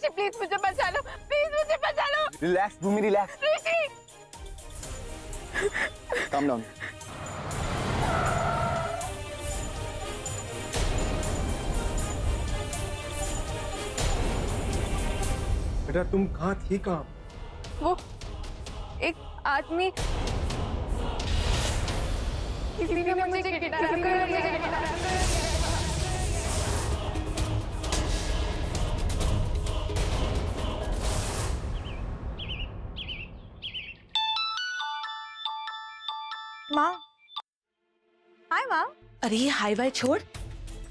ऋषि please मुझे बचा लो, please मुझे बचा लो। रिलैक्स भूमि, रिलैक्स। ऋषि काम डाउन। बेटा तुम कहाँ थी? कहाँ? वो एक आदमी, किसी ने मुझे किडनैप कर लिया। माँ, हाय माँ। अरे ये हाई वाई छोड़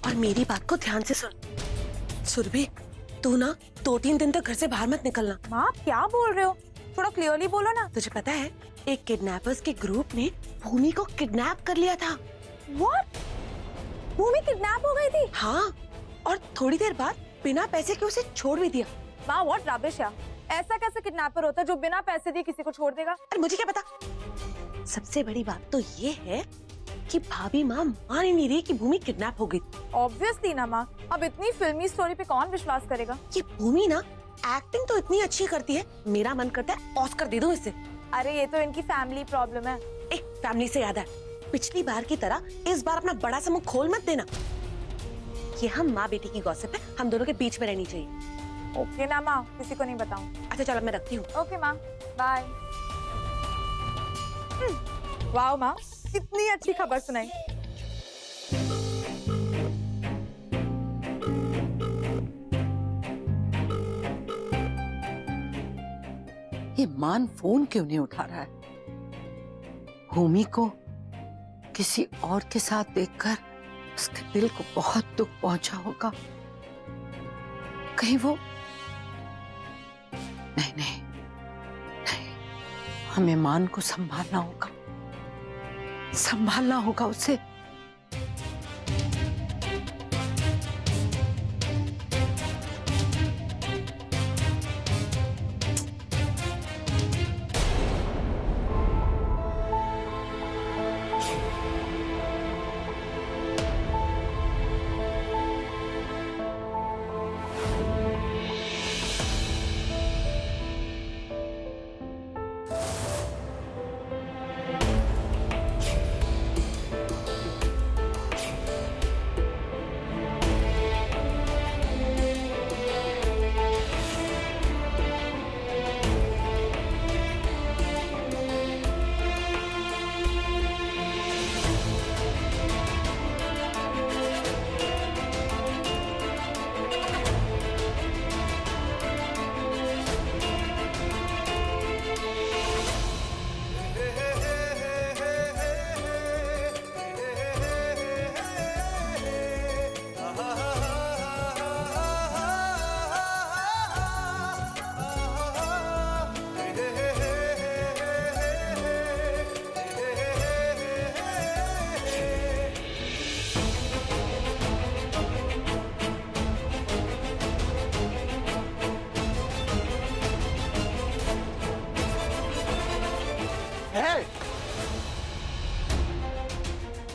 और मेरी बात को ध्यान से सुन। सुरभि, तू ना 2-3 दिन तक घर से बाहर मत निकलना। माँ क्या बोल रहे हो, थोड़ा क्लियरली बोलो ना। तुझे पता है एक किडनैपर्स के ग्रुप ने भूमि को किडनैप कर लिया था। What? भूमि किडनैप हो गई थी? हाँ, और थोड़ी देर बाद बिना पैसे के उसे छोड़ भी दिया। माँ व्हाट रबिश यार, ऐसा कैसे किडनैपर होता है जो बिना पैसे दिए किसी को छोड़ देगा? अरे मुझे क्या पता। सबसे बड़ी बात तो ये है कि भाभी माँ मान ही नहीं रही कि भूमि किडनैप हो गई। ऑब्वियसली ना माँ, अब इतनी फिल्मी स्टोरी पे कौन विश्वास करेगा? ये भूमि ना एक्टिंग तो इतनी अच्छी करती है, मेरा मन करता है ऑस्कर दे दूं इसे। अरे ये तो इनकी फैमिली प्रॉब्लम है। एक फैमिली से याद है, पिछली बार की तरह इस बार अपना बड़ा सा मुंह खोल मत देना। ये हम माँ बेटी की गॉसिप है, हम दोनों के बीच में रहनी चाहिए। ओके ना माँ, किसी को नहीं बताऊं। अच्छा चलो मैं रखती हूँ। ओके माँ, बाय। वाह माँ, कितनी अच्छी खबर सुनाई। ये मान फोन क्यों नहीं उठा रहा है? भूमि को किसी और के साथ देखकर उसके दिल को बहुत दुख पहुंचा होगा। कहीं वो नहीं नहीं नहीं, हमें मान को संभालना होगा उसे।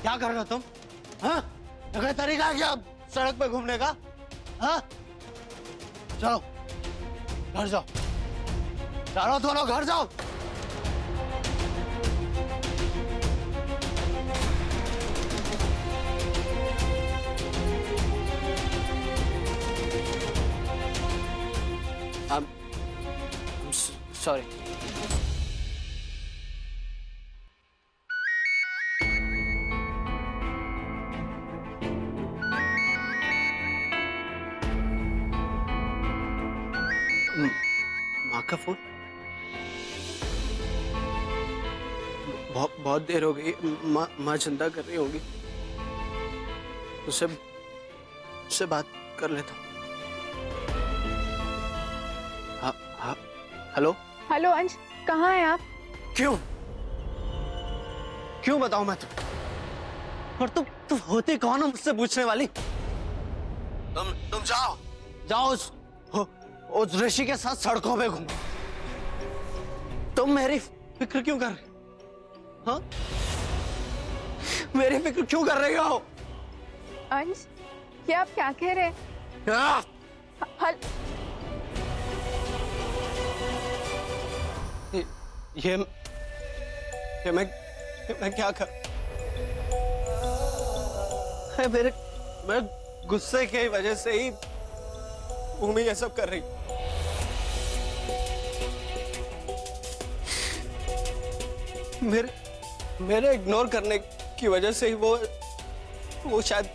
क्या कर रहे हो तुम? हाँ? कोई तरीका है क्या सड़क पे घूमने का? हाँ? चलो घर जाओ, चारों दोनों घर जाओ। सॉरी। माँ का फोन? बहुत देर हो गई। माँ चिंता कर रही होगी। उससे बात कर लेता हूँ। हाँ, हेलो। हेलो अंश, कहाँ हैं आप? क्यों बताऊं मैं तुम? और तुम होती कौन हो मुझसे पूछने वाली? तुम जाओ उस ऋषि के साथ सड़कों पे घूमो। तुम मेरी फिक्र क्यों कर रही हो? हाँ? मेरी फिक्र क्यों कर रही हो? अंश, ये आप क्या कह रहे हैं? ये मैं क्या कर मेरे गुस्से की वजह से ही भूमि ये सब कर रही। मेरे इग्नोर करने की वजह से ही वो शायद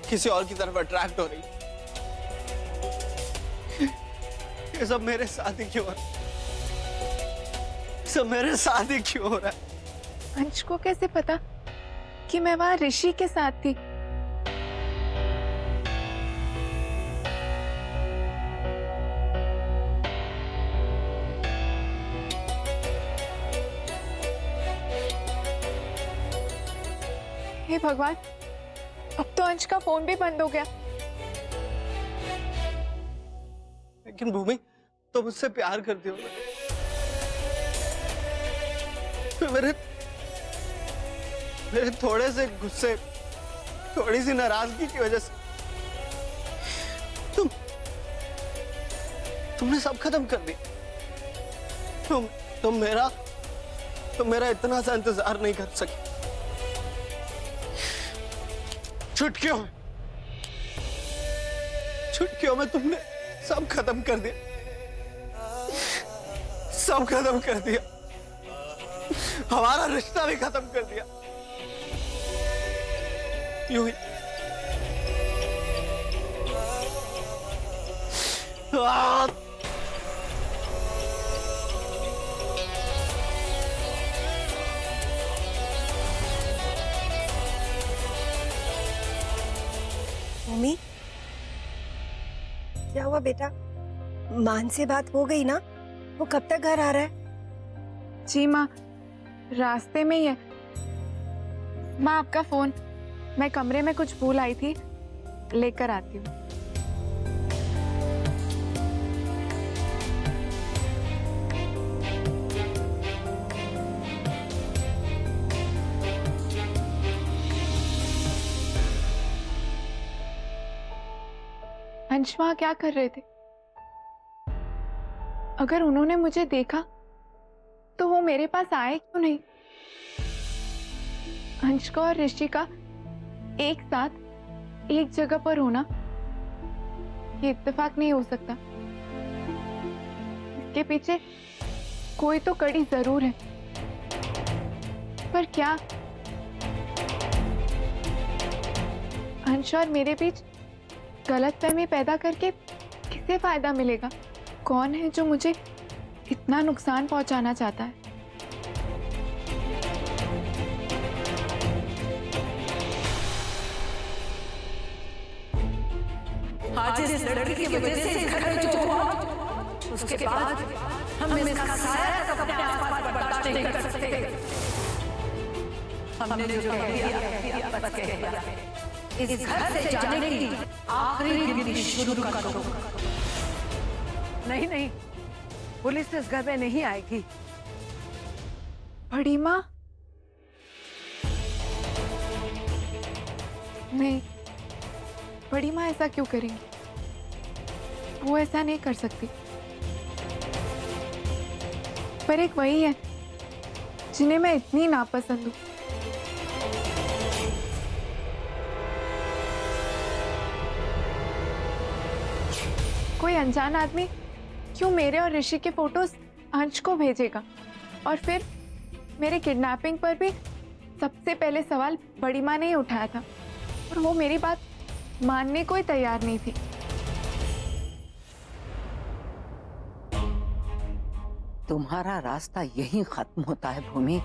किसी और की तरफ अट्रैक्ट हो रही। ये सब मेरे साथ ही क्यों हो रहा है? सब मेरे साथ ही क्यों हो रहा है? अंश को कैसे पता कि मैं वहां ऋषि के साथ थी? हे भगवान, अब तो अंश का फोन भी बंद हो गया। लेकिन भूमि तुम मुझसे प्यार करती हो ना? तो मेरे थोड़े से गुस्से, थोड़ी सी नाराजगी की वजह से तुमने सब खत्म कर दिया। तुम मेरा इतना सा इंतजार नहीं कर सके। चुटकियों में तुमने सब खत्म कर दिया, सब खत्म कर दिया, हमारा रिश्ता भी खत्म कर दिया। यूं ही मम्मी, क्या हुआ बेटा? मान से बात हो गई ना? वो कब तक घर आ रहा है? जी माँ, रास्ते में ही है। माँ, आपका फोन मैं कमरे में कुछ भूल आई थी, लेकर आती हूँ। अंश वहाँ क्या कर रहे थे? अगर उन्होंने मुझे देखा तो वो मेरे पास आए क्यों नहीं? अंश का और ऋषि का एक साथ एक जगह पर होना ये इत्तेफाक नहीं हो सकता। इसके पीछे कोई तो कड़ी जरूर है, पर क्या? अंश और मेरे बीच गलतफहमी पैदा करके किसे फायदा मिलेगा? कौन है जो मुझे इतना नुकसान पहुंचाना चाहता है? आज इस लड़की की वजह से इस घर में जो हुआ, उसके बाद हम इसका साया तक अपने आसपास बर्दाश्त नहीं कर सकते। हमने जो कह दिया बस कह दिया। इस घर से जाने की आखिरी गिनती शुरू कर दो। नहीं नहीं, पुलिस इस घर में नहीं आएगी। बड़ी माँ, नहीं, बड़ी माँ ऐसा क्यों करेंगी? वो ऐसा नहीं कर सकती। पर एक वही है जिन्हें मैं इतनी नापसंद हूँ। कोई अनजान आदमी क्यों मेरे और ऋषि के फोटोज अंश को भेजेगा? और फिर मेरे किडनैपिंग पर भी सबसे पहले सवाल बड़ी माँ ने ही उठाया था, और वो मेरी बात मानने को ही तैयार नहीं थी। तुम्हारा रास्ता यहीं खत्म होता है भूमि।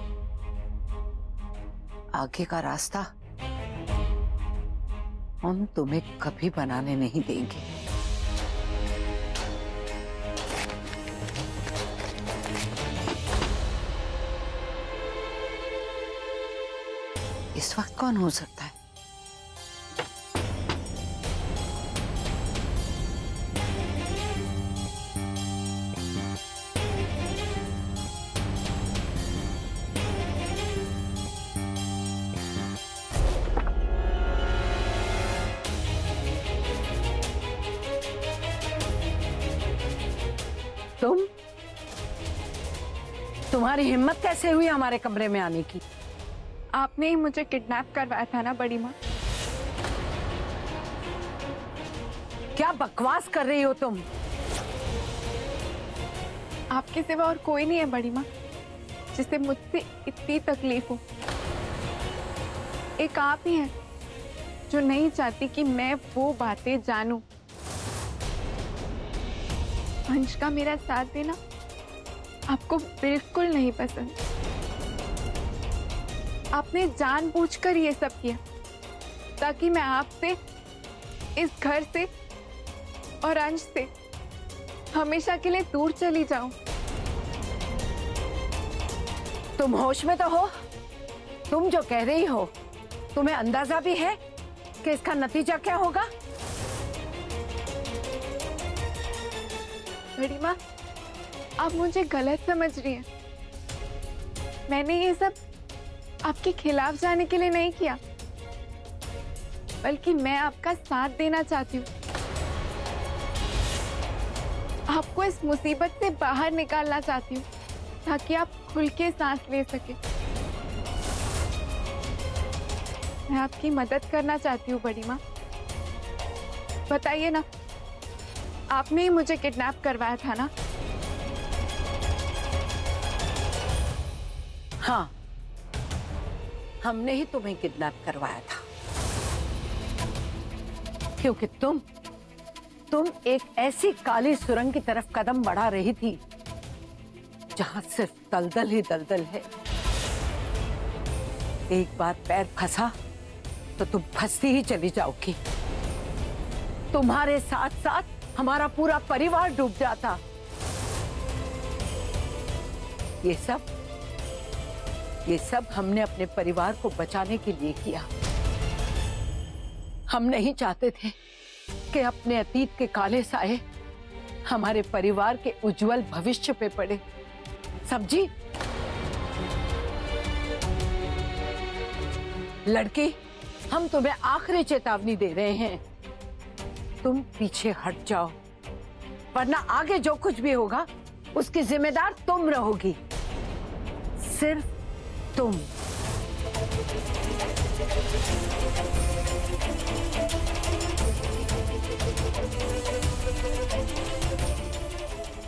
आगे का रास्ता हम तुम्हें कभी बनाने नहीं देंगे। इस वक्त कौन हो सकता है? तुम्हारी हिम्मत कैसे हुई हमारे कमरे में आने की? आपने ही मुझे किडनैप करवाया था ना बड़ी माँ। क्या बकवास कर रही हो तुम? आपके सिवा और कोई नहीं है बड़ी माँ जिसे मुझसे इतनी तकलीफ हो। एक आप ही हैं जो नहीं चाहती कि मैं वो बातें जानूं। अंश का मेरा साथ देना आपको बिल्कुल नहीं पसंद। आपने जानबूझकर ये सब किया ताकि मैं आपसे, इस घर से और अंश से हमेशा के लिए दूर चली जाऊं। तुम होश में तो हो? तुम जो कह रही हो तुम्हें अंदाजा भी है कि इसका नतीजा क्या होगा? बड़ी माँ, आप मुझे गलत समझ रही हैं। मैंने ये सब आपके खिलाफ जाने के लिए नहीं किया, बल्कि मैं आपका साथ देना चाहती हूँ। आपको इस मुसीबत से बाहर निकालना चाहती हूँ ताकि आप खुल के सांस ले सके। मैं आपकी मदद करना चाहती हूँ बड़ी माँ। बताइए ना, आपने ही मुझे किडनैप करवाया था ना? हाँ, हमने ही तुम्हें किडनैप करवाया था क्योंकि तुम एक ऐसी काली सुरंग की तरफ कदम बढ़ा रही थी जहां सिर्फ दलदल ही दलदल है। एक बार पैर फंसा तो तुम फंसती ही चली जाओगी। तुम्हारे साथ साथ हमारा पूरा परिवार डूब जाता। ये सब हमने अपने परिवार को बचाने के लिए किया। हम नहीं चाहते थे कि अपने अतीत के काले साए हमारे परिवार के उज्जवल भविष्य पे पड़े। समझी? लड़की, हम तुम्हें आखिरी चेतावनी दे रहे हैं, तुम पीछे हट जाओ, वरना आगे जो कुछ भी होगा उसकी जिम्मेदार तुम रहोगी, सिर्फ तुम।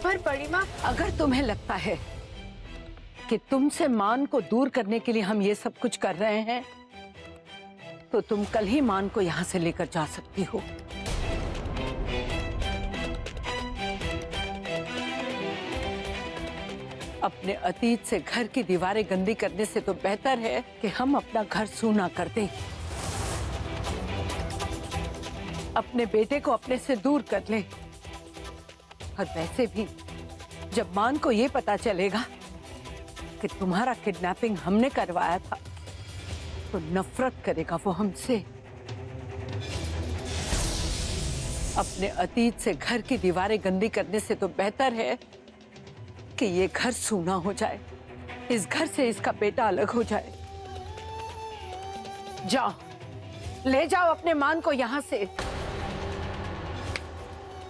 पर बड़ी माँ, अगर तुम्हें लगता है कि तुमसे मान को दूर करने के लिए हम ये सब कुछ कर रहे हैं, तो तुम कल ही मान को यहां से लेकर जा सकती हो। अपने अतीत से घर की दीवारें गंदी करने से तो बेहतर है कि हम अपना घर सूना कर दें, अपने बेटे को अपने से दूर कर लें। और वैसे भी जब मान को ये पता चलेगा कि तुम्हारा किडनैपिंग हमने करवाया था, तो नफरत करेगा वो हमसे। अपने अतीत से घर की दीवारें गंदी करने से तो बेहतर है कि ये घर सूना हो जाए, इस घर से इसका बेटा अलग हो जाए। जाओ, ले जाओ अपने मान को यहां से,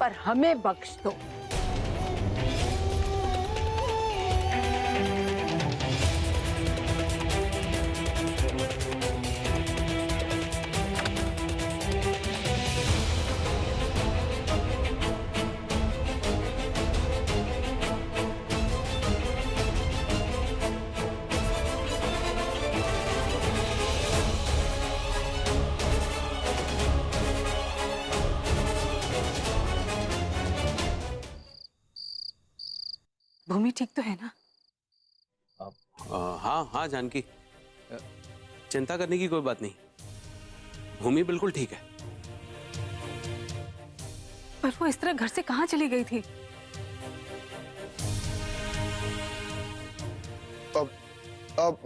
पर हमें बख्श दो। भूमि ठीक तो है ना? हाँ हाँ जानकी, चिंता करने की कोई बात नहीं, भूमि बिल्कुल ठीक है। पर वो इस तरह घर से कहाँ चली गई थी?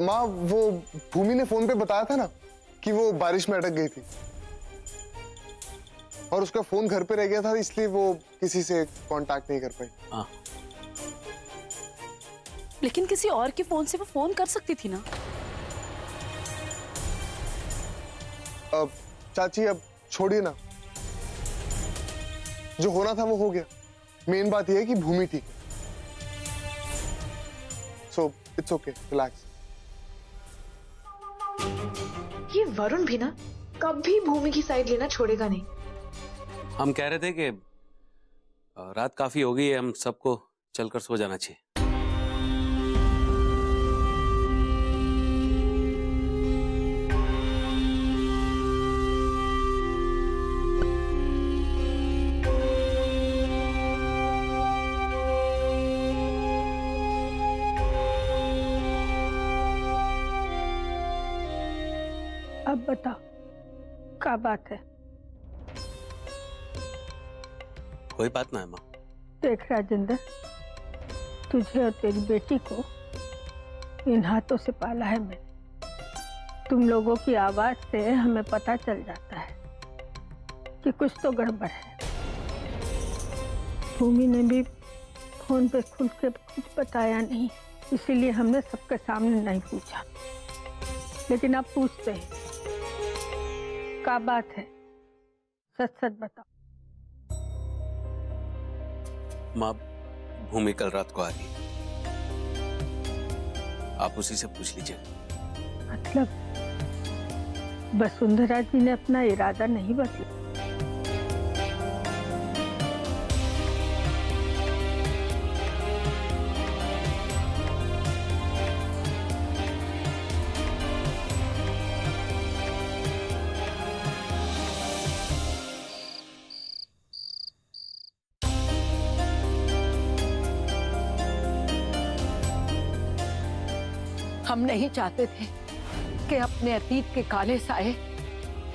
माँ, वो भूमि ने फोन पे बताया था ना कि वो बारिश में अटक गई थी और उसका फोन घर पे रह गया था, इसलिए वो किसी से कांटेक्ट नहीं कर पाई। हाँ, लेकिन किसी और के फोन से वो फोन कर सकती थी ना? अब चाची, अब छोड़िए ना, जो होना था वो हो गया। मेन बात यह है कि भूमि ठीक है। So it's okay. Relax. ये वरुण भी ना कभी भूमि की साइड लेना छोड़ेगा नहीं। हम कह रहे थे कि रात काफी हो गई है, हम सबको चलकर सो जाना चाहिए। अब बताओ क्या बात है? कोई बात ना है माँ। देख राजेंद्र, तुझे और तेरी बेटी को इन हाथों से पाला है मैंने। तुम लोगों की आवाज से हमें पता चल जाता है कि कुछ तो गड़बड़ है। भूमि ने भी फोन पे खुल के कुछ बताया नहीं, इसीलिए हमने सबके सामने नहीं पूछा, लेकिन अब पूछते हैं क्या बात है, सच सच बताओ। माँ, भूमि कल रात को आ रही है, आप उसी से पूछ लीजिए। मतलब वसुंधरा जी ने अपना इरादा नहीं बदला? हम नहीं चाहते थे कि अपने अतीत के काले साए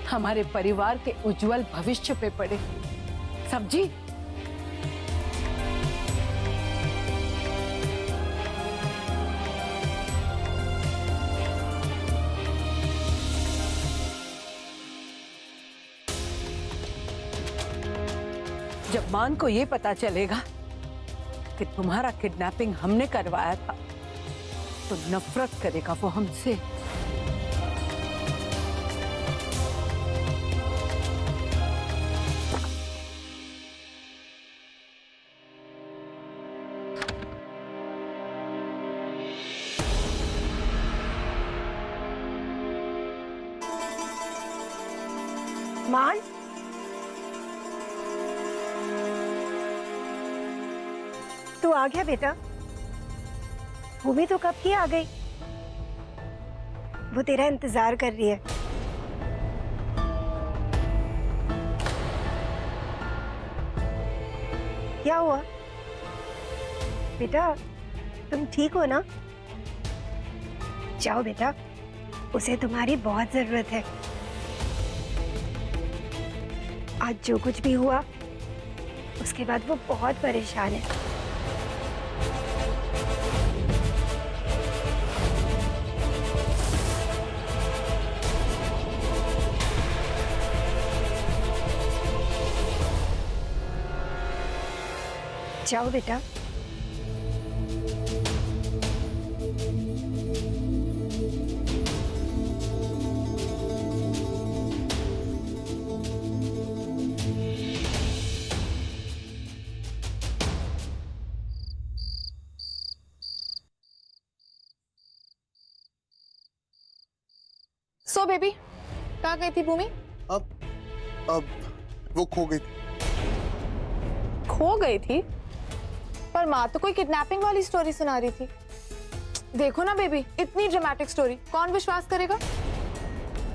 हमारे परिवार के उज्जवल भविष्य पे पड़े, समझी? जब मान को ये पता चलेगा कि तुम्हारा किडनैपिंग हमने करवाया था, तो नफरत करेगा वो हमसे। मान, तू आ गया बेटा? भूमि तो कब की आ गई, वो तेरा इंतजार कर रही है। क्या हुआ बेटा, तुम ठीक हो ना? जाओ बेटा, उसे तुम्हारी बहुत जरूरत है। आज जो कुछ भी हुआ उसके बाद वो बहुत परेशान है। जाओ बेटा। सो बेबी, कहाँ गई थी भूमि? अब वो खो गई थी। खो गई थी? पर माँ तो कोई किडनैपिंग वाली स्टोरी सुना रही थी। देखो ना बेबी, इतनी ड्रामेटिक स्टोरी कौन विश्वास करेगा?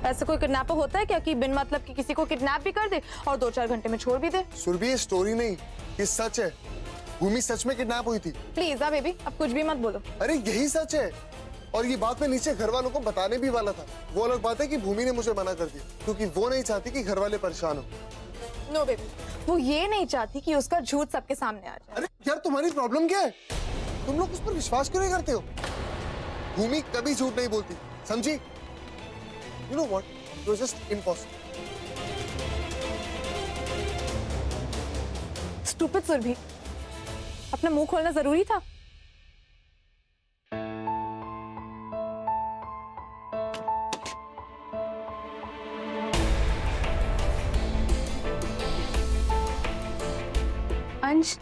ऐसा कोई किडनैपर होता है क्या कि बिन मतलब कि किसी को किडनैप भी कर दे और 2-4 घंटे में छोड़ भी दे? सुरभि, ये स्टोरी नहीं, ये सच है। भूमि सच में किडनैप हुई थी। प्लीज आ बेबी, अब कुछ भी मत बोलो। अरे यही सच है, और ये बात मैं नीचे घर वालों को बताने भी वाला था। वो अलग बात है कि भूमि ने मुझे मना कर दिया, क्योंकि वो नहीं चाहती कि घर वाले परेशान हो। नो बेबी, वो ये नहीं चाहती कि उसका झूठ सबके सामने आ जाए। अरे यार, तुम्हारी प्रॉब्लम क्या है? तुम लोग उस पर विश्वास क्यों नहीं करते हो? भूमि कभी झूठ नहीं बोलती, समझी? You know what, it was just impossible. Stupid Surabhi, अपना मुंह खोलना जरूरी था। अंश,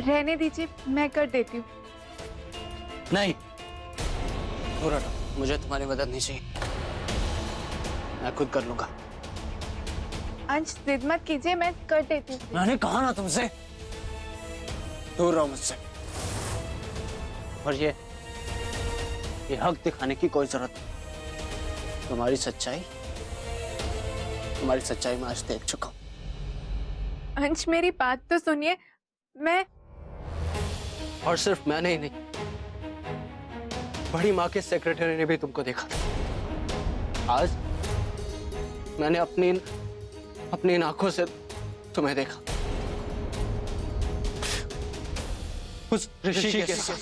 रहने दीजिए, मैं कर देती हूँ। नहीं, दूर हटो, मुझे तुम्हारी मदद नहीं चाहिए, मैं खुद कर लूंगा। अंश जिद मत कीजिए, मैं कर देती हूँ। मैंने कहा ना तुमसे, दूर रहो मुझसे। और ये हक दिखाने की कोई जरूरत नहीं। तुम्हारी सच्चाई मैं आज देख चुका हूं। अंश मेरी बात तो सुनिए, मैं और सिर्फ मैंने ही नहीं, बड़ी माँ के सेक्रेटरी ने भी तुमको देखा। आज मैंने अपनी इन आंखों से तुम्हें देखा। उस ऋषि के साथ।